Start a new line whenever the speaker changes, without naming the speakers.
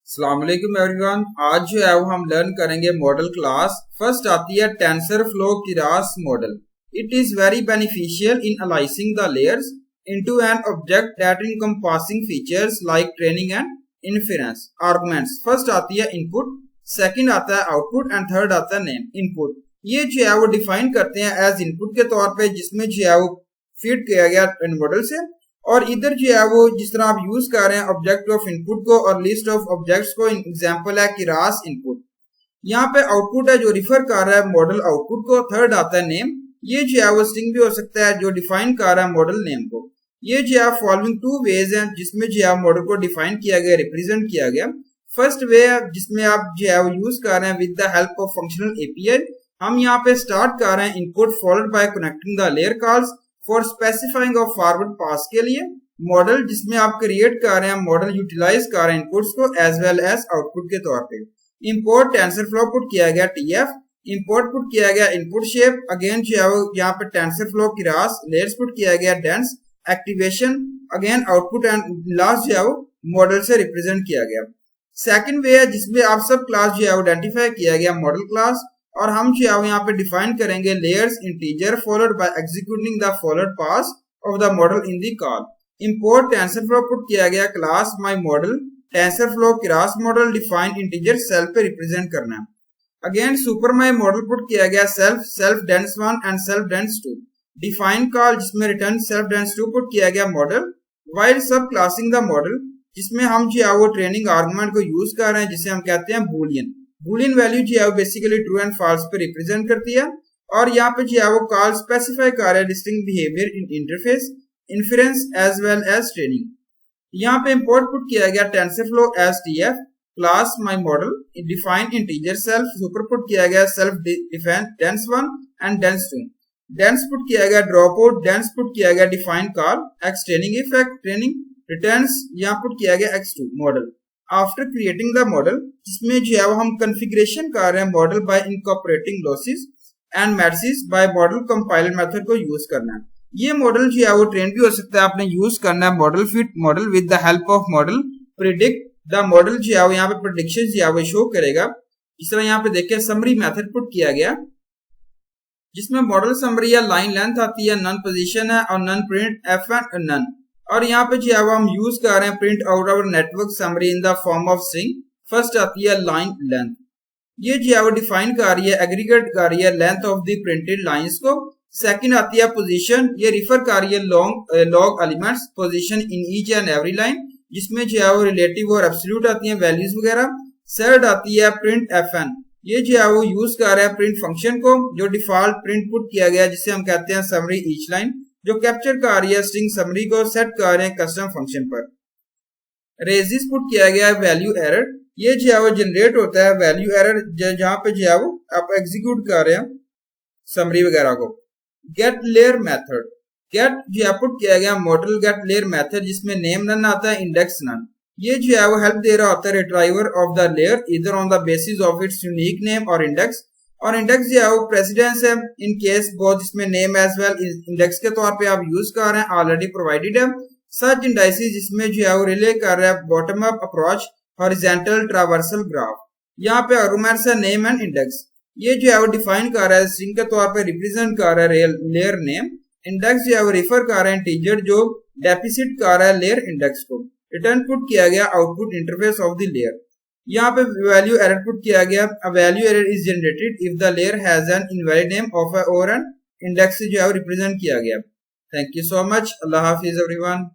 अस्सलाम वालेकुम एवरीवन। आज जो है वो हम लर्न करेंगे मॉडल क्लास। फर्स्ट आती है TensorFlow Keras model. It is very beneficial in aligning the layers into an object that encompassing features like training and inference. Arguments, first आती है इनपुट, सेकंड आता है आउटपुट एंड थर्ड आता है name. Input ये जो है वो डिफाइन करते हैं एज इनपुट के तौर पे, जिसमें जो है वो फीड किया गया मॉडल से, और इधर जो है वो जिस तरह आप यूज कर रहे हैं ऑब्जेक्ट ऑफ इनपुट को और लिस्ट ऑफ ऑब्जेक्ट्स को, एग्जांपल है किरास इनपुट। यहाँ पे आउटपुट है जो रिफर कर रहा है मॉडल आउटपुट को। थर्ड आता है नेम, ये जो है वो स्ट्रिंग भी हो सकता है जो डिफाइन कर रहा है मॉडल नेम को। ये जो है फॉलोइंग टू वेज हैं जिसमें जो है मॉडल को डिफाइन किया गया, रिप्रेजेंट किया गया। फर्स्ट वे है जिसमें आप जो है वो यूज कर रहे हैं with the help of functional API. हम यहाँ पे स्टार्ट कर रहे हैं input followed by connecting the layer calls for specifying of forward pass के लिए मॉडल, जिसमें आप क्रिएट कर रहे हैं मॉडल यूटिलाइज कर रहे हैं इनपुट्स को एज वेल एज आउटपुट के तौर पे। इंपोर्ट टेंसरफ्लो पुट किया गया टीएफ, इंपोर्ट पुट किया गया इनपुट शेप, अगेन जो है यहाँ पे टेंसरफ्लो कीरास लेयर्स पुट किया गया dense activation, again output and last जो है वो मॉडल से रिप्रेजेंट किया गया। सेकंड वे है जिसमें आप सब क्लास जो है आइडेंटिफाई किया गया मॉडल क्लास, और हम जो है यहाँ पे डिफाइन करेंगे layers integer followed by executing the followed pass of the model in the call. Import TensorFlow put किया गया class my model TensorFlow Keras model define integer self पे रिप्रेजेंट करना है। Again super my model put किया गया self dense 1 and self dense 2 define call, जिसमें return self dense 2 put किया गया model while subclassing the model, जिसमें हम जो है वो ट्रेनिंग आर्गुमेंट को यूज कर रहे हैं जिसे हम कहते हैं बूलियन। बूलियन वैल्यू जो है बेसिकली ट्रू एंड फॉल्स पे रिप्रेजेंट करती है, और यहाँ पे जो है वो कॉल स्पेसिफाई कर रहा है distinct behaviour in interface, inference as well as training. यहाँ पे इंपोर्ट पुट किया गया TensorFlow as TF class my model define integer self, super put किया गया self define dense 1 and dense 2, dense put किया गया ड्रॉप आउट, डेंस पुट किया गया define call X training effect training returns, यहाँ put किया गया x2 model. After creating the model, जिसमें जो है हम कॉन्फ़िगरेशन कर रहे हैं model by incorporating losses and matrices by model compiler method को यूज करना है। ये मॉडल जो है वो ट्रेन भी हो सकता है, आपने यूज करना है model fit model with the help of model predict. The model जो है वो यहाँ पे प्रेडिक्शन जो है वो शो करेगा। इस तरह यहाँ पे देखिए समरी मेथड पुट किया गया, जिसमें मॉडल समरी या लाइन लेंथ आती है, नन पोजीशन है और none print F and none, और यहाँ पे जो है हम यूज कर रहे हैं print out our network summary in the form of string. First आती है लाइन लेंथ, ये जो है वो डिफाइन कर रही है, एग्रीगेट कर रही है length of the printed lines को। सेकंड आती है पोजीशन, ये रिफर कर रही है log elements position in each and every line, जिसमें जो है वो रिलेटिव और एब्सोल्यूट आती है वैल्यूज वगैरह। थर्ड आती है प्रिंट एफएन, ये जो है वो यूज कर रहा है प्रिंट फंक्शन को, जो डिफॉल्ट प्रिंट पुट किया गया जिसे हम कहते हैं समरी ईच लाइन, जो कैप्चर कर रही है स्ट्रिंग समरी को, सेट कर रहे हैं कस्टम फंक्शन पर। रेजिस पुट किया गया है वैल्यू एरर, ये जो है वो जनरेट होता है वैल्यू एरर जहां पे जो है वो आप एग्जीक्यूट कर रहे हैं समरी वगैरह को। गेट लेयर मेथड, गेट जो है पुट किया गया मॉडल गेट लेयर मेथड, जिसमें नेम नन आता है, इंडेक्स नन। ये जो है वो हेल्प दे रहा होता है रिट्राइवर ऑफ द लेयर इधर on the basis of its unique name और इंडेक्स, और इंडेक्स जो है वो प्रेसिडेंस है इन केस बोथ, जिसमें नेम एज वेल इंडेक्स के तौर पे आप यूज कर रहे हैं ऑलरेडी प्रोवाइडेड है। सर्च इंडाइसिस, जिसमें जो है वो रिले कर रहा है bottom up approach horizontal traversal graph. यहाँ पे आर्गुमेंट्स है नेम एंड इंडेक्स, ये जो है वो डिफाइन कर रहा है स्ट्रिंग के तौर पे रिप्रेजेंट कर रहा है लेयर नेम। इंडेक्स जो है वो रिफर कर रहा है इंटीजर जो डेफिसिट कर रहा है लेयर इंडेक्स को। रिटर्न पुट किया गया output interface of the layer. यहाँ पे वैल्यू एरर पुट किया गया, a value error is generated if the layer has an invalid name of और एन इंडेक्स जो है रिप्रेजेंट किया गया। Thank you so much, Allah Hafiz everyone.